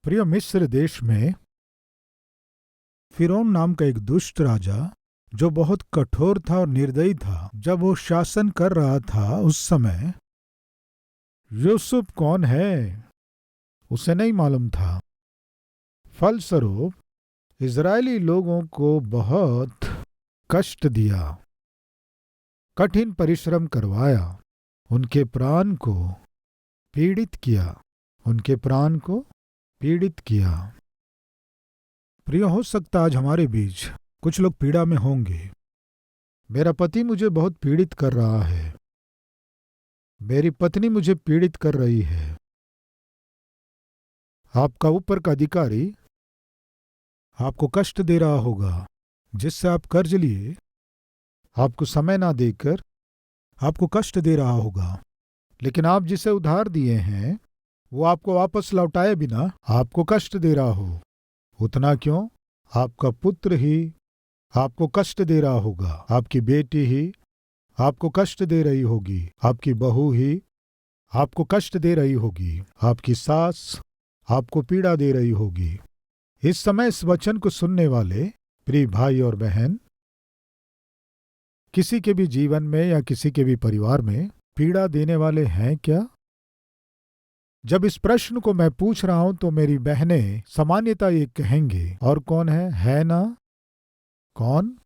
प्रिय मिस्र देश में फिरौन नाम का एक दुष्ट राजा जो बहुत कठोर था और निर्दयी था, जब वो शासन कर रहा था उस समय यूसुफ कौन है उसे नहीं मालूम था। फलस्वरूप इजरायली लोगों को बहुत कष्ट दिया, कठिन परिश्रम करवाया, उनके प्राण को पीड़ित किया, उनके प्राण को पीड़ित किया। प्रिय, हो सकता आज हमारे बीच कुछ लोग पीड़ा में होंगे। मेरा पति मुझे बहुत पीड़ित कर रहा है, मेरी पत्नी मुझे पीड़ित कर रही है, आपका ऊपर का अधिकारी आपको कष्ट दे रहा होगा, जिससे आप कर्ज लिए, आपको समय ना देकर आपको कष्ट दे रहा होगा। लेकिन आप जिसे उधार दिए हैं वो आपको वापस लौटाए बिना आपको कष्ट दे रहा हो। उतना क्यों, आपका पुत्र ही आपको कष्ट दे रहा होगा, आपकी बेटी ही आपको कष्ट दे रही होगी, आपकी बहू ही आपको कष्ट दे रही होगी, आपकी सास आपको पीड़ा दे रही होगी। इस समय इस वचन को सुनने वाले प्रिय भाई और बहन, किसी के भी जीवन में या किसी के भी परिवार में पीड़ा देने वाले हैं क्या? जब इस प्रश्न को मैं पूछ रहा हूं तो मेरी बहनें सामान्यतः ये कहेंगे, और कौन है ना? कौन?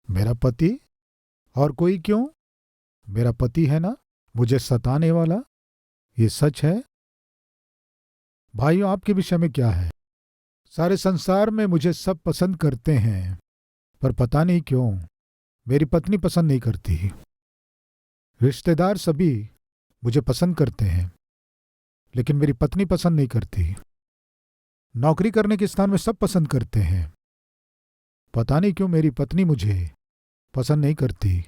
मेरा पति। और कोई क्यों? मेरा पति है ना मुझे सताने वाला। ये सच है। भाइयों, आपके विषय में क्या है? सारे संसार में मुझे सब पसंद करते हैं, पर पता नहीं क्यों मेरी पत्नी पसंद नहीं करती। रिश्तेदार सभी मुझे पसंद करते हैं, लेकिन मेरी पत्नी पसंद नहीं करती। नौकरी करने के स्थान में सब पसंद करते हैं, पता नहीं क्यों मेरी पत्नी मुझे पसंद नहीं करती,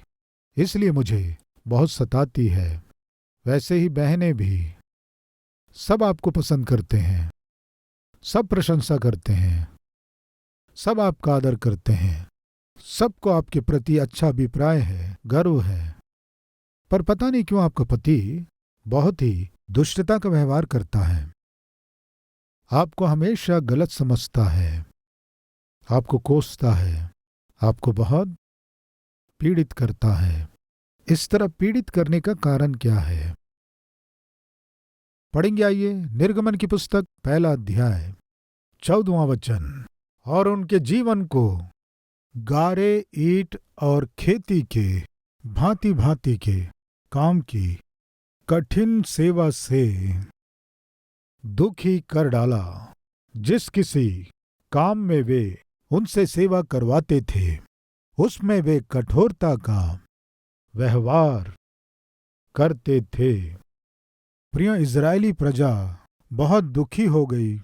इसलिए मुझे बहुत सताती है। वैसे ही बहनें भी, सब आपको पसंद करते हैं, सब प्रशंसा करते हैं, सब आपका आदर करते हैं, सबको आपके प्रति अच्छा अभिप्राय है, गर्व है, पर पता नहीं क्यों आपका पति बहुत ही दुष्टता का व्यवहार करता है, आपको हमेशा गलत समझता है, आपको कोसता है, आपको बहुत पीड़ित करता है। इस तरह पीड़ित करने का कारण क्या है? पढ़ेंगे, आइए। निर्गमन की पुस्तक 1 अध्याय 14वां वचन। और उनके जीवन को गारे, ईंट और खेती के भांति भांति के काम की कठिन सेवा से दुखी कर डाला। जिस किसी काम में वे उनसे सेवा करवाते थे, उसमें वे कठोरता का व्यवहार करते थे। प्रिय, इजरायली प्रजा बहुत दुखी हो गई।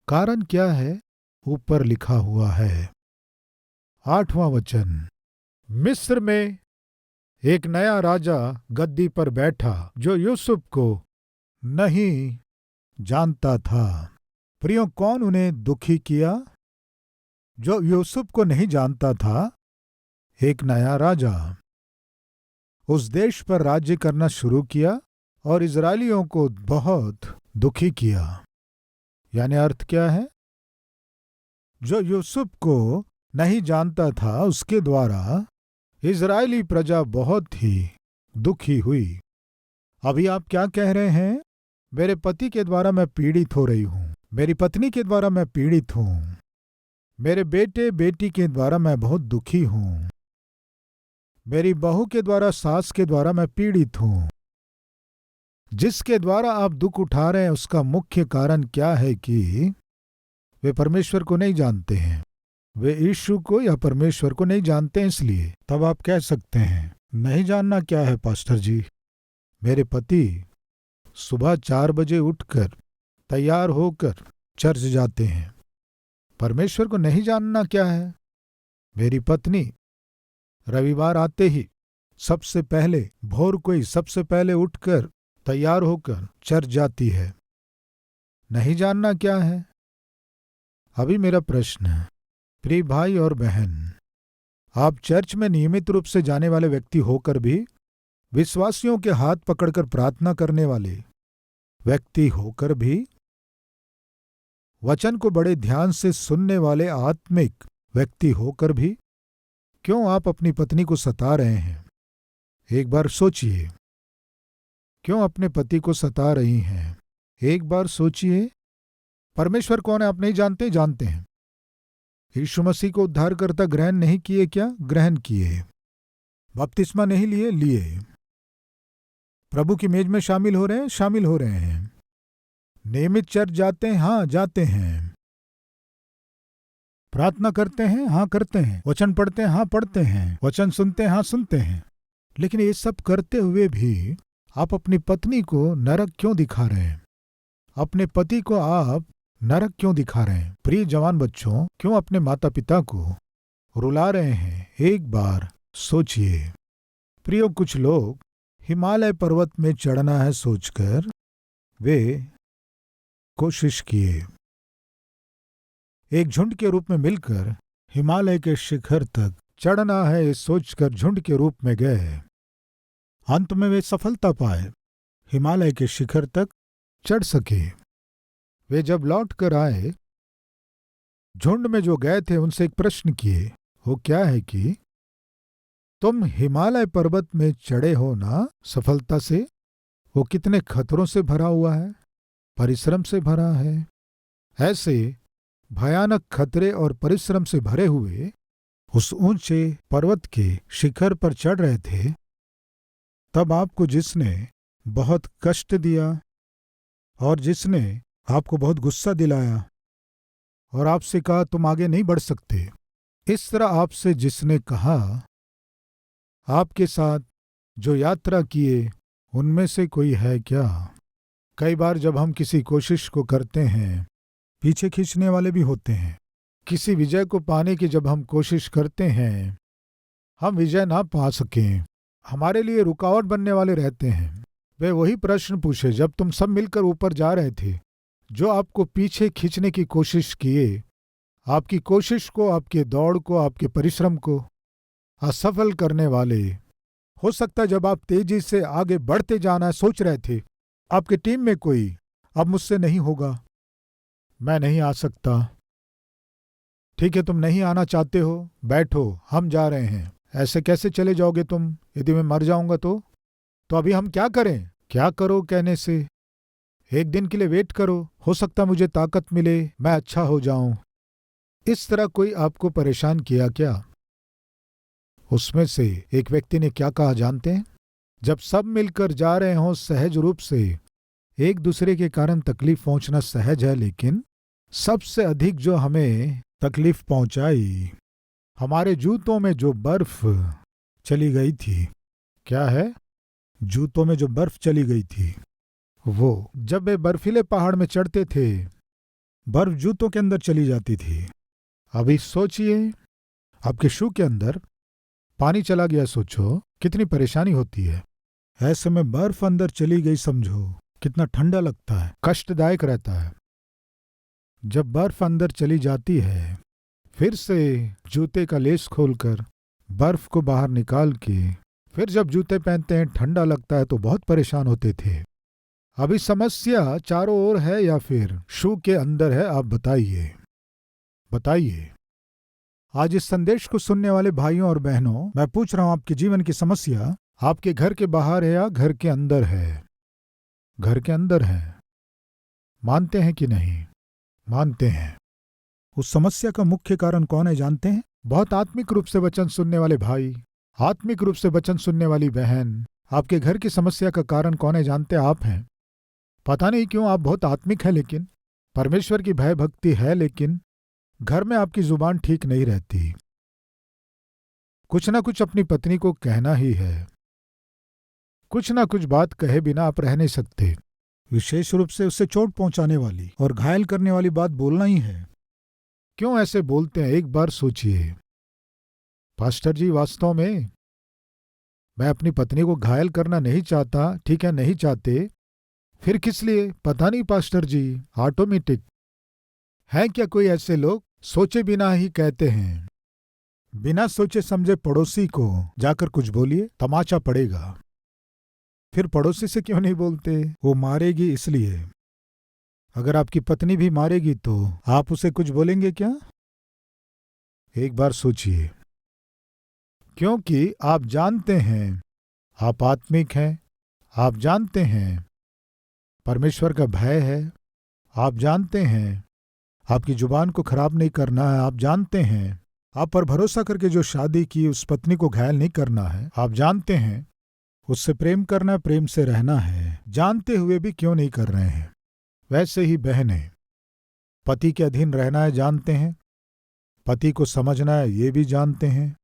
कारण क्या है? ऊपर लिखा हुआ है, 8वां वचन। मिस्र में एक नया राजा गद्दी पर बैठा जो यूसुफ को नहीं जानता था। प्रियो, कौन उन्हें दुखी किया? जो यूसुफ को नहीं जानता था, एक नया राजा उस देश पर राज्य करना शुरू किया और इजरायलियों को बहुत दुखी किया। यानी अर्थ क्या है? जो यूसुफ को नहीं जानता था, उसके द्वारा इजरायली प्रजा बहुत ही दुखी हुई। अभी आप क्या कह रहे हैं? मेरे पति के द्वारा मैं पीड़ित हो रही हूं, मेरी पत्नी के द्वारा मैं पीड़ित हूं, मेरे बेटे बेटी के द्वारा मैं बहुत दुखी हूं, मेरी बहू के द्वारा, सास के द्वारा मैं पीड़ित हूं। जिसके द्वारा आप दुख उठा रहे हैं उसका मुख्य कारण क्या है कि वे परमेश्वर को नहीं जानते हैं, वे यीशु को या परमेश्वर को नहीं जानते हैं। इसलिए तब आप कह सकते हैं, नहीं जानना क्या है पास्टर जी, मेरे पति सुबह 4 बजे उठकर तैयार होकर चर्च जाते हैं। परमेश्वर को नहीं जानना क्या है? मेरी पत्नी रविवार आते ही सबसे पहले भोर को ही सबसे पहले उठकर तैयार होकर चर्च जाती है। नहीं जानना क्या है? अभी मेरा प्रश्न है, प्रिय भाई और बहन, आप चर्च में नियमित रूप से जाने वाले व्यक्ति होकर भी, विश्वासियों के हाथ पकड़कर प्रार्थना करने वाले व्यक्ति होकर भी वचन को बड़े ध्यान से सुनने वाले आत्मिक व्यक्ति होकर भी क्यों आप अपनी पत्नी को सता रहे हैं? एक बार सोचिए, क्यों अपने पति को सता रही हैं? एक बार सोचिए। परमेश्वर कौन है आप नहीं जानते? जानते हैं। यीशु मसीह को उद्धारकर्ता ग्रहण नहीं किए क्या? ग्रहण किए। बपतिस्मा नहीं लिए? लिए। प्रभु की मेज में शामिल हो रहे हैं? शामिल हो रहे हैं। नियमित चर्च जाते हैं? हाँ, जाते हैं। प्रार्थना करते हैं? हाँ, करते हैं। वचन पढ़ते हैं? हाँ, पढ़ते हैं। वचन सुनते हैं? हाँ, सुनते हैं। लेकिन ये सब करते हुए भी आप अपनी पत्नी को नरक क्यों दिखा रहे हैं? अपने पति को आप नरक क्यों दिखा रहे हैं? प्रिय जवान बच्चों, क्यों अपने माता पिता को रुला रहे हैं? एक बार सोचिए। प्रियो, कुछ लोग हिमालय पर्वत में चढ़ना है सोचकर वे कोशिश किए। एक झुंड के रूप में मिलकर हिमालय के शिखर तक चढ़ना है ये सोचकर झुंड के रूप में गए। अंत में वे सफलता पाए, हिमालय के शिखर तक चढ़ सके। वे जब लौट कर आए, झुंड में जो गए थे उनसे एक प्रश्न किए। वो क्या है कि तुम हिमालय पर्वत में चढ़े हो ना सफलता से? वो कितने खतरों से भरा हुआ है, परिश्रम से भरा है। ऐसे भयानक खतरे और परिश्रम से भरे हुए उस ऊंचे पर्वत के शिखर पर चढ़ रहे थे, तब आपको जिसने बहुत कष्ट दिया और जिसने आपको बहुत गुस्सा दिलाया और आपसे कहा तुम आगे नहीं बढ़ सकते, इस तरह आपसे जिसने कहा, आपके साथ जो यात्रा किए उनमें से कोई है क्या? कई बार जब हम किसी कोशिश को करते हैं, पीछे खींचने वाले भी होते हैं। किसी विजय को पाने की जब हम कोशिश करते हैं, हम विजय ना पा सकें, हमारे लिए रुकावट बनने वाले रहते हैं। वे वही प्रश्न पूछे जब तुम सब मिलकर ऊपर जा रहे थे, जो आपको पीछे खींचने की कोशिश किए, आपकी कोशिश को, आपके दौड़ को, आपके परिश्रम को असफल करने वाले। हो सकता है जब आप तेजी से आगे बढ़ते जाना सोच रहे थे, आपकी टीम में कोई अब मुझसे नहीं होगा, मैं नहीं आ सकता। ठीक है, तुम नहीं आना चाहते हो, बैठो, हम जा रहे हैं। ऐसे कैसे चले जाओगे तुम? यदि मैं मर जाऊंगा तो अभी हम क्या करें? क्या करो कहने से, एक दिन के लिए वेट करो, हो सकता मुझे ताकत मिले, मैं अच्छा हो जाऊं। इस तरह कोई आपको परेशान किया क्या? उसमें से एक व्यक्ति ने क्या कहा जानते हैं? जब सब मिलकर जा रहे हों, सहज रूप से एक दूसरे के कारण तकलीफ पहुंचना सहज है, लेकिन सबसे अधिक जो हमें तकलीफ पहुंचाई, हमारे जूतों में जो बर्फ चली गई थी। क्या है? जूतों में जो बर्फ चली गई थी। वो जब वे बर्फीले पहाड़ में चढ़ते थे, बर्फ जूतों के अंदर चली जाती थी। अभी सोचिए, आपके शू के अंदर पानी चला गया, सोचो कितनी परेशानी होती है। ऐसे में बर्फ अंदर चली गई, समझो कितना ठंडा लगता है, कष्टदायक रहता है। जब बर्फ अंदर चली जाती है, फिर से जूते का लेस खोलकर बर्फ को बाहर निकाल के फिर जब जूते पहनते हैं, ठंडा लगता है तो बहुत परेशान होते थे। अभी समस्या चारों ओर है या फिर शू के अंदर है? आप बताइए, बताइए। आज इस संदेश को सुनने वाले भाइयों और बहनों, मैं पूछ रहा हूं, आपके जीवन की समस्या आपके घर के बाहर है या घर के अंदर है? घर के अंदर है। मानते हैं कि नहीं? मानते हैं। उस समस्या का मुख्य कारण कौन है जानते हैं? बहुत आत्मिक रूप से वचन सुनने वाले भाई, आत्मिक रूप से वचन सुनने वाली बहन, आपके घर की समस्या का कारण कौन है जानते? आप हैं। पता नहीं क्यों आप बहुत आत्मिक है, लेकिन परमेश्वर की भय भक्ति है, लेकिन घर में आपकी जुबान ठीक नहीं रहती। कुछ ना कुछ अपनी पत्नी को कहना ही है, कुछ ना कुछ बात कहे बिना आप रह नहीं सकते। विशेष रूप से उससे चोट पहुंचाने वाली और घायल करने वाली बात बोलना ही है। क्यों ऐसे बोलते हैं? एक बार सोचिए। पास्टर जी, वास्तव में मैं अपनी पत्नी को घायल करना नहीं चाहता। ठीक है, नहीं चाहते, फिर किस लिए? पता नहीं पास्टर जी, ऑटोमेटिक है। क्या कोई ऐसे लोग सोचे बिना ही कहते हैं? बिना सोचे समझे पड़ोसी को जाकर कुछ बोलिए, तमाचा पड़ेगा। फिर पड़ोसी से क्यों नहीं बोलते? वो मारेगी इसलिए। अगर आपकी पत्नी भी मारेगी तो आप उसे कुछ बोलेंगे क्या? एक बार सोचिए, क्योंकि आप जानते हैं आप आत्मिक हैं, आप जानते हैं परमेश्वर का भय है, आप जानते हैं आपकी जुबान को खराब नहीं करना है, आप जानते हैं आप पर भरोसा करके जो शादी की उस पत्नी को घायल नहीं करना है, आप जानते हैं उससे प्रेम करना है, प्रेम से रहना है, जानते हुए भी क्यों नहीं कर रहे हैं? वैसे ही बहनें, पति के अधीन रहना है, जानते हैं, पति को समझना है, ये भी जानते हैं,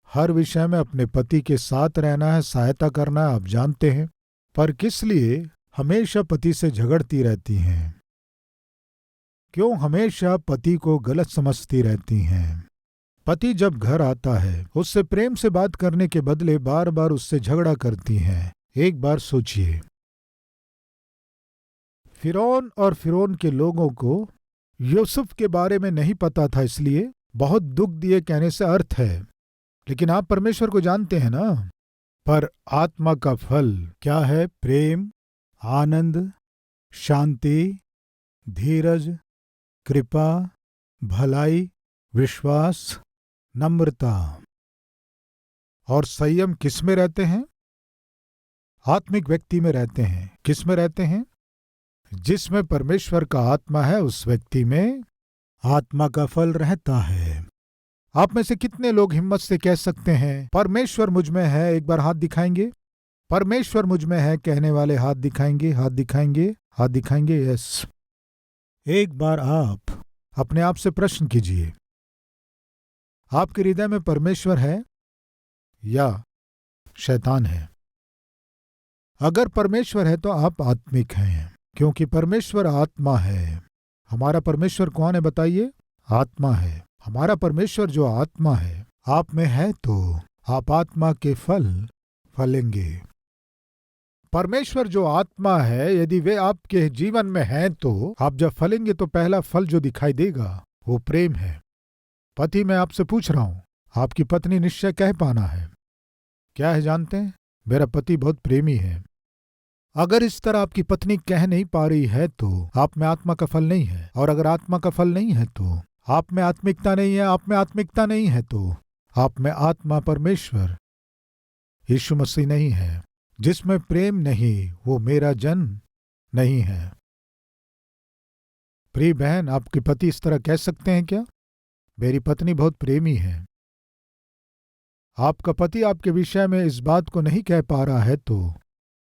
हर विषय में अपने पति के साथ रहना है, सहायता करना है, आप जानते हैं, पर किस लिए हमेशा पति से झगड़ती रहती हैं? क्यों हमेशा पति को गलत समझती रहती हैं? पति जब घर आता है उससे प्रेम से बात करने के बदले बार बार उससे झगड़ा करती हैं। एक बार सोचिए, फिरौन और फिरौन के लोगों को यूसुफ के बारे में नहीं पता था, इसलिए बहुत दुख दिए कहने से अर्थ है, लेकिन आप परमेश्वर को जानते हैं ना। पर आत्मा का फल क्या है? प्रेम, आनंद, शांति, धीरज, कृपा, भलाई, विश्वास, नम्रता और संयम किस में रहते हैं? आत्मिक व्यक्ति में रहते हैं। किस में रहते हैं? जिसमें परमेश्वर का आत्मा है उस व्यक्ति में आत्मा का फल रहता है। आप में से कितने लोग हिम्मत से कह सकते हैं परमेश्वर मुझ में है? एक बार हाथ दिखाएंगे। परमेश्वर मुझ में है कहने वाले हाथ दिखाएंगे, हाथ दिखाएंगे, हाथ दिखाएंगे। यस। एक बार आप अपने आप से प्रश्न कीजिए, आपके हृदय में परमेश्वर है या शैतान है? अगर परमेश्वर है तो आप आत्मिक हैं, क्योंकि परमेश्वर आत्मा है। हमारा परमेश्वर कौन है बताइए? आत्मा है। हमारा परमेश्वर जो आत्मा है आप में है तो आप आत्मा के फल फलेंगे। परमेश्वर जो आत्मा है यदि वे आपके जीवन में हैं तो आप जब फलेंगे तो पहला फल जो दिखाई देगा वो प्रेम है। पति, मैं आपसे पूछ रहा हूं, आपकी पत्नी निश्चय कह पाना है क्या है जानते हैं? मेरा पति बहुत प्रेमी है। अगर इस तरह आपकी पत्नी कह नहीं पा रही है तो आप में आत्मा का फल नहीं है, और अगर आत्मा का फल नहीं है तो आप में आत्मिकता नहीं है। आप में आत्मिकता नहीं है तो आप में आत्मा परमेश्वर यीशु मसीह नहीं है। जिसमें प्रेम नहीं वो मेरा जन नहीं है। प्रिय बहन, आपके पति इस तरह कह सकते हैं क्या? मेरी पत्नी बहुत प्रेमी है। आपका पति आपके विषय में इस बात को नहीं कह पा रहा है तो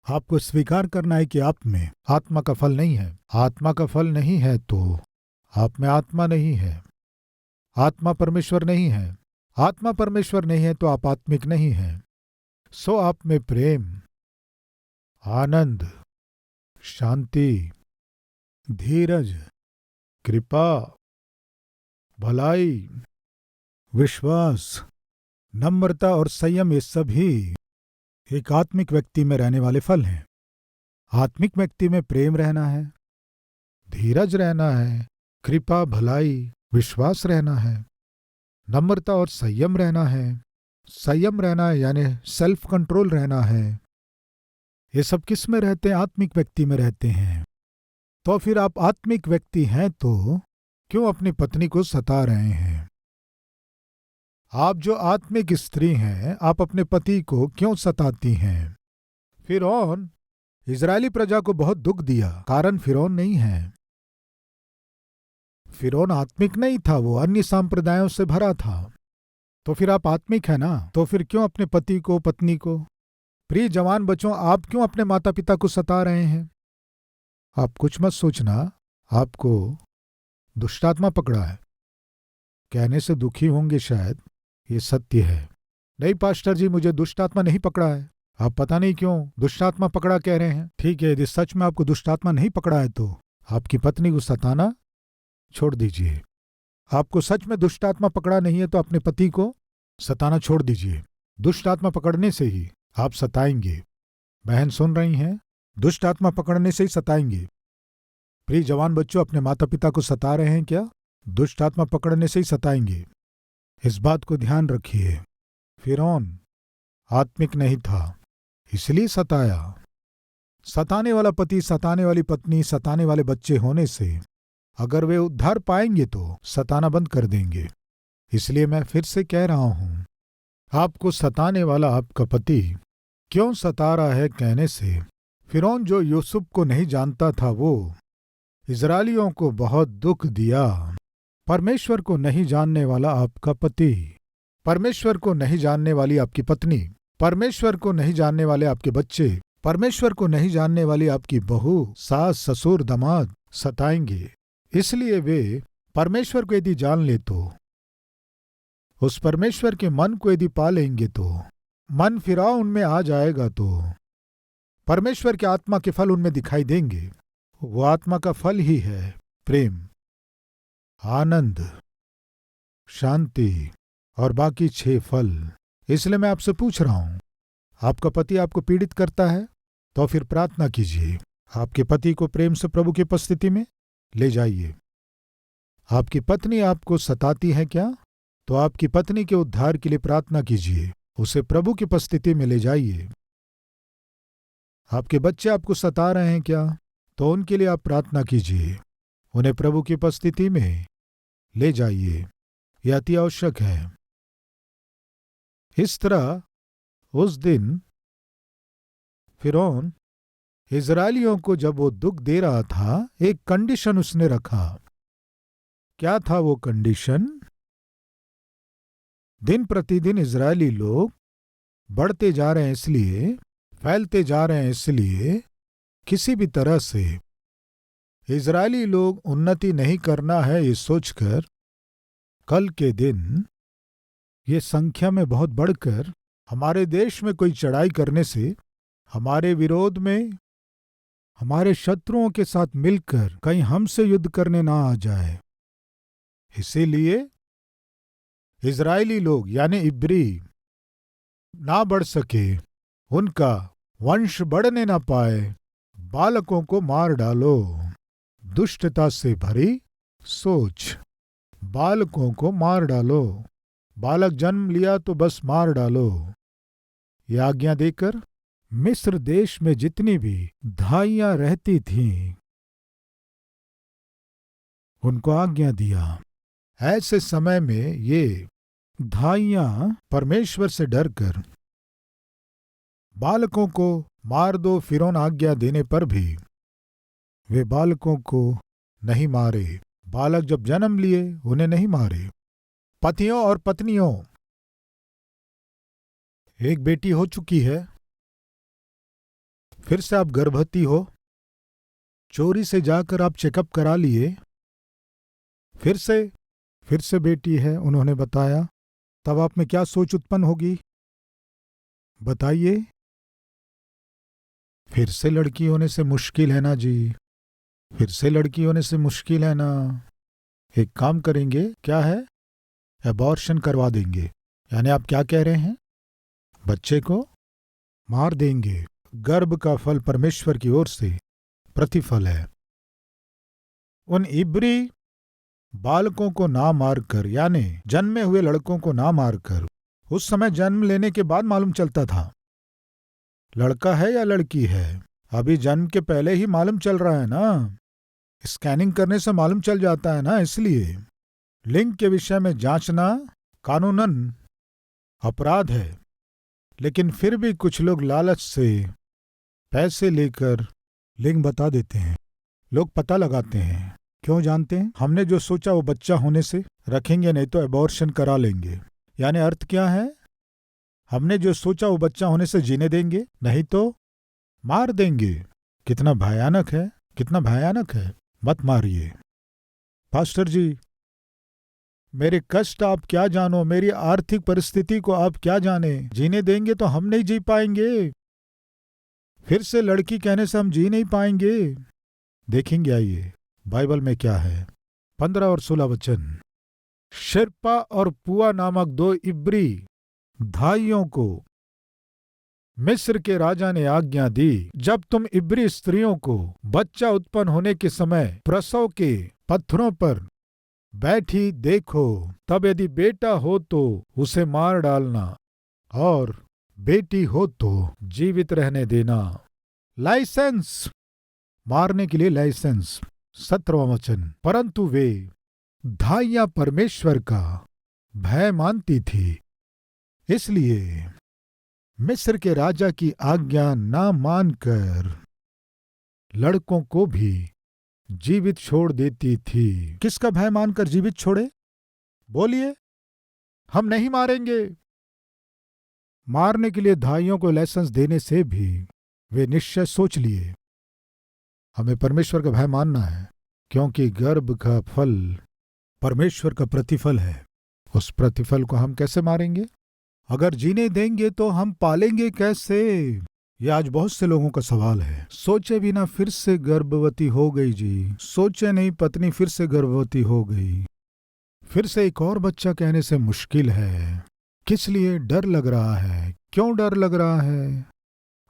आपको स्वीकार करना है कि आप में आत्मा का फल नहीं है। आत्मा का फल नहीं है तो आप में आत्मा नहीं है। आत्मा परमेश्वर नहीं है। आत्मा परमेश्वर नहीं है तो आप आत्मिक नहीं हैं। सो आप में प्रेम, आनंद, शांति, धीरज, कृपा, भलाई, विश्वास, नम्रता और संयम, ये सभी एक आत्मिक व्यक्ति में रहने वाले फल हैं। आत्मिक व्यक्ति में प्रेम रहना है, धीरज रहना है, कृपा, भलाई, विश्वास रहना है, नम्रता और संयम रहना है। संयम रहना है यानी सेल्फ कंट्रोल रहना है। ये सब किस में रहते हैं? आत्मिक व्यक्ति में रहते हैं। तो फिर आप आत्मिक व्यक्ति हैं तो क्यों अपनी पत्नी को सता रहे हैं? आप जो आत्मिक स्त्री हैं आप अपने पति को क्यों सताती हैं? फिरौन इजरायली प्रजा को बहुत दुख दिया, कारण फिरौन नहीं है। फिरौन आत्मिक नहीं था, वो अन्य संप्रदायों से भरा था। तो फिर आप आत्मिक है ना, तो फिर क्यों अपने पति को, पत्नी को? प्रिय जवान बच्चों, आप क्यों अपने माता पिता को सता रहे हैं? आप कुछ मत सोचना, आपको दुष्टात्मा पकड़ा है। कहने से दुखी होंगे शायद, ये सत्य है। नहीं पास्टर जी, मुझे दुष्टात्मा नहीं पकड़ा है। आप पता नहीं क्यों दुष्टात्मा पकड़ा कह रहे हैं। ठीक है, यदि सच में आपको दुष्टात्मा नहीं पकड़ा है तो आपकी पत्नी को सताना छोड़ दीजिए। आपको सच में दुष्टात्मा पकड़ा नहीं है तो अपने पति को सताना छोड़ दीजिए। दुष्ट आत्मा पकड़ने से ही आप सताएंगे। बहन सुन रही हैं? दुष्ट आत्मा पकड़ने से ही सताएंगे। प्रिय जवान बच्चों, अपने माता पिता को सता रहे हैं क्या? दुष्ट आत्मा पकड़ने से ही सताएंगे। इस बात को ध्यान रखिए। फिरौन आत्मिक नहीं था, इसलिए सताया। सताने वाला पति, सताने वाली पत्नी, सताने वाले बच्चे होने से अगर वे उद्धार पाएंगे तो सताना बंद कर देंगे। इसलिए मैं फिर से कह रहा हूं, आपको सताने वाला आपका पति क्यों सता रहा है कहने से, फिरौन जो यूसुफ को नहीं जानता था वो इजरायलियों को बहुत दुख दिया। परमेश्वर को नहीं जानने वाला आपका पति, परमेश्वर को नहीं जानने वाली आपकी पत्नी, परमेश्वर को नहीं जानने वाले आपके बच्चे, परमेश्वर को नहीं जानने वाली आपकी बहू, सास, ससुर, दामाद सताएंगे। इसलिए वे परमेश्वर को यदि जान ले तो, उस परमेश्वर के मन को यदि पा लेंगे तो, मन फिराव उनमें आ जाएगा तो परमेश्वर के आत्मा के फल उनमें दिखाई देंगे। वो आत्मा का फल ही है प्रेम, आनंद, शांति और बाकी 6 फल। इसलिए मैं आपसे पूछ रहा हूं, आपका पति आपको पीड़ित करता है तो फिर प्रार्थना कीजिए, आपके पति को प्रेम से प्रभु की उपस्थिति में ले जाइए। आपकी पत्नी आपको सताती है क्या, तो आपकी पत्नी के उद्धार के लिए प्रार्थना कीजिए, उसे प्रभु की उपस्थिति में ले जाइए। आपके बच्चे आपको सता रहे हैं क्या, तो उनके लिए आप प्रार्थना कीजिए, उन्हें प्रभु की उपस्थिति में ले जाइए। यह अति आवश्यक है। इस तरह उस दिन फिरौन इजरायलियों को जब वो दुख दे रहा था, एक कंडीशन उसने रखा। क्या था वो कंडीशन? दिन प्रतिदिन इजरायली लोग बढ़ते जा रहे हैं, इसलिए फैलते जा रहे हैं, इसलिए किसी भी तरह से इजरायली लोग उन्नति नहीं करना है ये सोचकर कल के दिन ये संख्या में बहुत बढ़कर हमारे देश में कोई चढ़ाई करने से, हमारे विरोध में हमारे शत्रुओं के साथ मिलकर कहीं हमसे युद्ध करने ना आ जाए, इसीलिए इजरायली लोग यानी इब्री ना बढ़ सके, उनका वंश बढ़ने ना पाए, बालकों को मार डालो। दुष्टता से भरी सोच, बालकों को मार डालो। बालक जन्म लिया तो बस मार डालो। ये आज्ञा देकर मिस्र देश में जितनी भी धाइयां रहती थीं, उनको आज्ञा दिया। ऐसे समय में ये धाइयां परमेश्वर से डरकर बालकों को मार दो, फिरौन आज्ञा देने पर भी वे बालकों को नहीं मारे। बालक जब जन्म लिए उन्हें नहीं मारे। पतियों और पत्नियों, एक बेटी हो चुकी है, फिर से आप गर्भवती हो, चोरी से जाकर आप चेकअप करा लिए, फिर से बेटी है, उन्होंने बताया, तब आप में क्या सोच उत्पन्न होगी बताइए? फिर से लड़की होने से मुश्किल है ना जी, फिर से लड़की होने से मुश्किल है ना। एक काम करेंगे, क्या है, एबॉर्शन करवा देंगे। यानी आप क्या कह रहे हैं? बच्चे को मार देंगे। गर्भ का फल परमेश्वर की ओर से प्रतिफल है। उन इब्री बालकों को ना मारकर, यानी जन्मे हुए लड़कों को ना मारकर, उस समय जन्म लेने के बाद मालूम चलता था लड़का है या लड़की है। अभी जन्म के पहले ही मालूम चल रहा है ना, स्कैनिंग करने से मालूम चल जाता है ना। इसलिए लिंग के विषय में जांचना कानूनन अपराध है, लेकिन फिर भी कुछ लोग लालच से पैसे लेकर लिंग बता देते हैं। लोग पता लगाते हैं, क्यों जानते हैं? हमने जो सोचा वो बच्चा होने से रखेंगे, नहीं तो एबॉर्शन करा लेंगे। यानी अर्थ क्या है? हमने जो सोचा वो बच्चा होने से जीने देंगे, नहीं तो मार देंगे। कितना भयानक है, कितना भयानक है। मत मारिए। पास्टर जी, मेरे कष्ट आप क्या जानो, मेरी आर्थिक परिस्थिति को आप क्या जाने। जीने देंगे तो हम नहीं जी पाएंगे, फिर से लड़की कहने से हम जी नहीं पाएंगे। देखेंगे, आइए बाइबल में क्या है। 15 और 16 वचन। शिर्पा और पुआ नामक 2 इब्री धाइयों को मिस्र के राजा ने आज्ञा दी, जब तुम इब्री स्त्रियों को बच्चा उत्पन्न होने के समय प्रसव के पत्थरों पर बैठी देखो, तब यदि बेटा हो तो उसे मार डालना, और बेटी हो तो जीवित रहने देना। लाइसेंस, मारने के लिए लाइसेंस। 17वां वचन, परंतु वे धाइयां परमेश्वर का भय मानती थी, इसलिए मिस्र के राजा की आज्ञा ना मानकर लड़कों को भी जीवित छोड़ देती थी। किसका भय मानकर जीवित छोड़े? बोलिए, हम नहीं मारेंगे। मारने के लिए धाइयों को लाइसेंस देने से भी वे निश्चय सोच लिए, हमें परमेश्वर का भय मानना है, क्योंकि गर्भ का फल परमेश्वर का प्रतिफल है। उस प्रतिफल को हम कैसे मारेंगे? अगर जीने देंगे तो हम पालेंगे कैसे? ये आज बहुत से लोगों का सवाल है। सोचे भी ना फिर से गर्भवती हो गई जी, सोचे नहीं पत्नी फिर से गर्भवती हो गई, फिर से एक और बच्चा कहने से मुश्किल है। किस लिए डर लग रहा है? क्यों डर लग रहा है?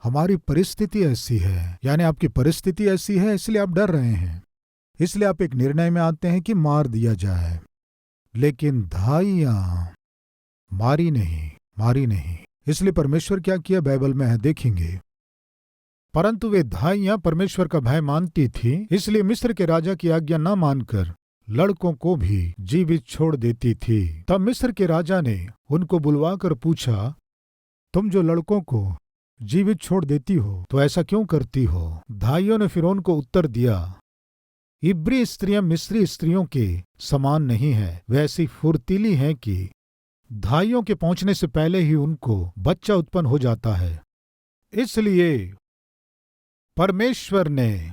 हमारी परिस्थिति ऐसी है, यानी आपकी परिस्थिति ऐसी है, इसलिए आप डर रहे हैं। इसलिए आप एक निर्णय में आते हैं कि मार दिया जाए। लेकिन धाइयां मारी नहीं। इसलिए परमेश्वर क्या किया बाइबल में है, देखेंगे। परंतु वे धाइयां परमेश्वर का भय मानती थी, इसलिए मिस्र के राजा की आज्ञा न मानकर लड़कों को भी जीवित छोड़ देती थी। तब मिस्र के राजा ने उनको बुलवाकर पूछा, तुम जो लड़कों को जीवित छोड़ देती हो तो ऐसा क्यों करती हो? धाइयों ने फिर उनको उत्तर दिया, इब्री स्त्रियां मिस्री स्त्रियों के समान नहीं है, वे ऐसी फुर्तीली हैं कि धाइयों के पहुंचने से पहले ही उनको बच्चा उत्पन्न हो जाता है। इसलिए परमेश्वर ने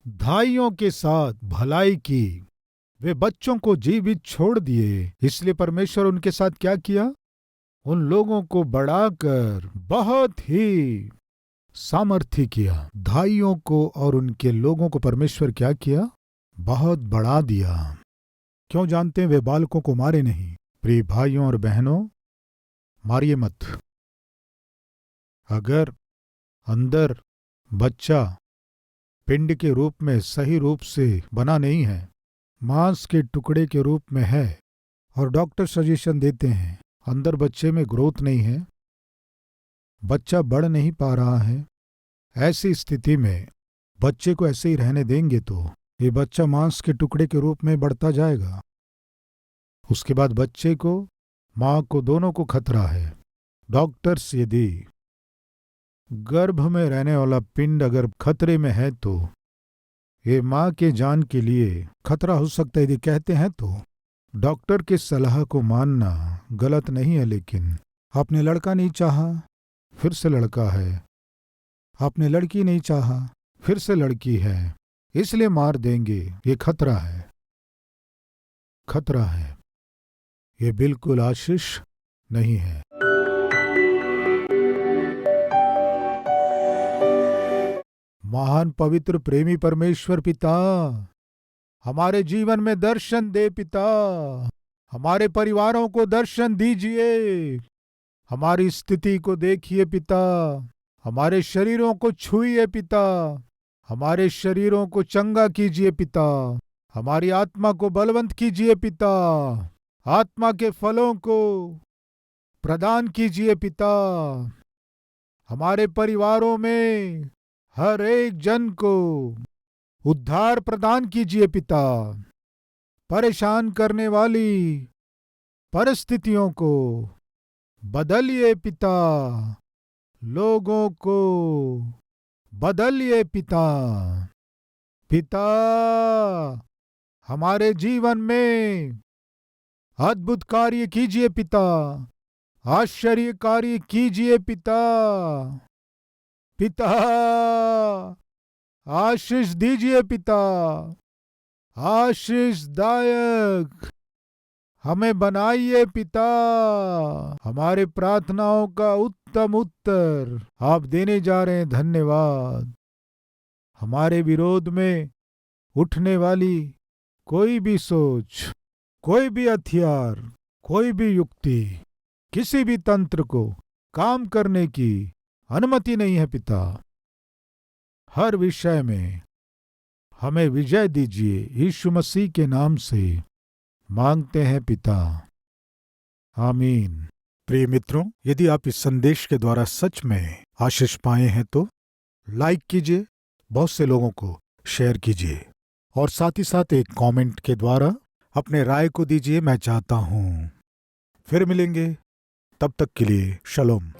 धाइयों के साथ भलाई की, वे बच्चों को जीवित छोड़ दिए। इसलिए परमेश्वर उनके साथ क्या किया? उन लोगों को बढ़ाकर बहुत ही सामर्थ्य किया। धाइयों को और उनके लोगों को परमेश्वर क्या किया? बहुत बढ़ा दिया। क्यों जानते हैं? वे बालकों को मारे नहीं। प्रिय भाइयों और बहनों, मारिए मत। अगर अंदर बच्चा पिंड के रूप में सही रूप से बना नहीं है, मांस के टुकड़े के रूप में है, और डॉक्टर सजेशन देते हैं अंदर बच्चे में ग्रोथ नहीं है, बच्चा बढ़ नहीं पा रहा है, ऐसी स्थिति में बच्चे को ऐसे ही रहने देंगे तो ये बच्चा मांस के टुकड़े के रूप में बढ़ता जाएगा। उसके बाद बच्चे को, मां को, दोनों को खतरा है। डॉक्टर्स यदि गर्भ में रहने वाला पिंड अगर खतरे में है तो ये मां के जान के लिए खतरा हो सकता है, यदि कहते हैं तो डॉक्टर की सलाह को मानना गलत नहीं है। लेकिन आपने लड़का नहीं चाहा, फिर से लड़का है, आपने लड़की नहीं चाहा, फिर से लड़की है, इसलिए मार देंगे, ये खतरा है, खतरा है। ये बिल्कुल आशीष नहीं है। महान पवित्र प्रेमी परमेश्वर पिता, हमारे जीवन में दर्शन दे पिता, हमारे परिवारों को दर्शन दीजिए, हमारी स्थिति को देखिए पिता, हमारे शरीरों को छुइए पिता, हमारे शरीरों को चंगा कीजिए पिता, हमारी आत्मा को बलवंत कीजिए पिता, आत्मा के फलों को प्रदान कीजिए पिता, हमारे परिवारों में हर एक जन को उद्धार प्रदान कीजिए पिता, परेशान करने वाली परिस्थितियों को बदलिए पिता, लोगों को बदलिए पिता। पिता, हमारे जीवन में अद्भुत कार्य कीजिए पिता, आश्चर्य कार्य कीजिए पिता। पिता, आशीष दीजिए पिता, आशीष दायक हमें बनाइए पिता। हमारे प्रार्थनाओं का उत्तम उत्तर आप देने जा रहे हैं, धन्यवाद। हमारे विरोध में उठने वाली कोई भी सोच, कोई भी हथियार, कोई भी युक्ति, किसी भी तंत्र को काम करने की अनुमति नहीं है पिता। हर विषय में हमें विजय दीजिए, यीशु मसीह के नाम से मांगते हैं पिता, आमीन। प्रिय मित्रों, यदि आप इस संदेश के द्वारा सच में आशीष पाए हैं तो लाइक कीजिए, बहुत से लोगों को शेयर कीजिए और साथ ही साथ एक कमेंट के द्वारा अपने राय को दीजिए, मैं चाहता हूं। फिर मिलेंगे, तब तक के लिए शलोम।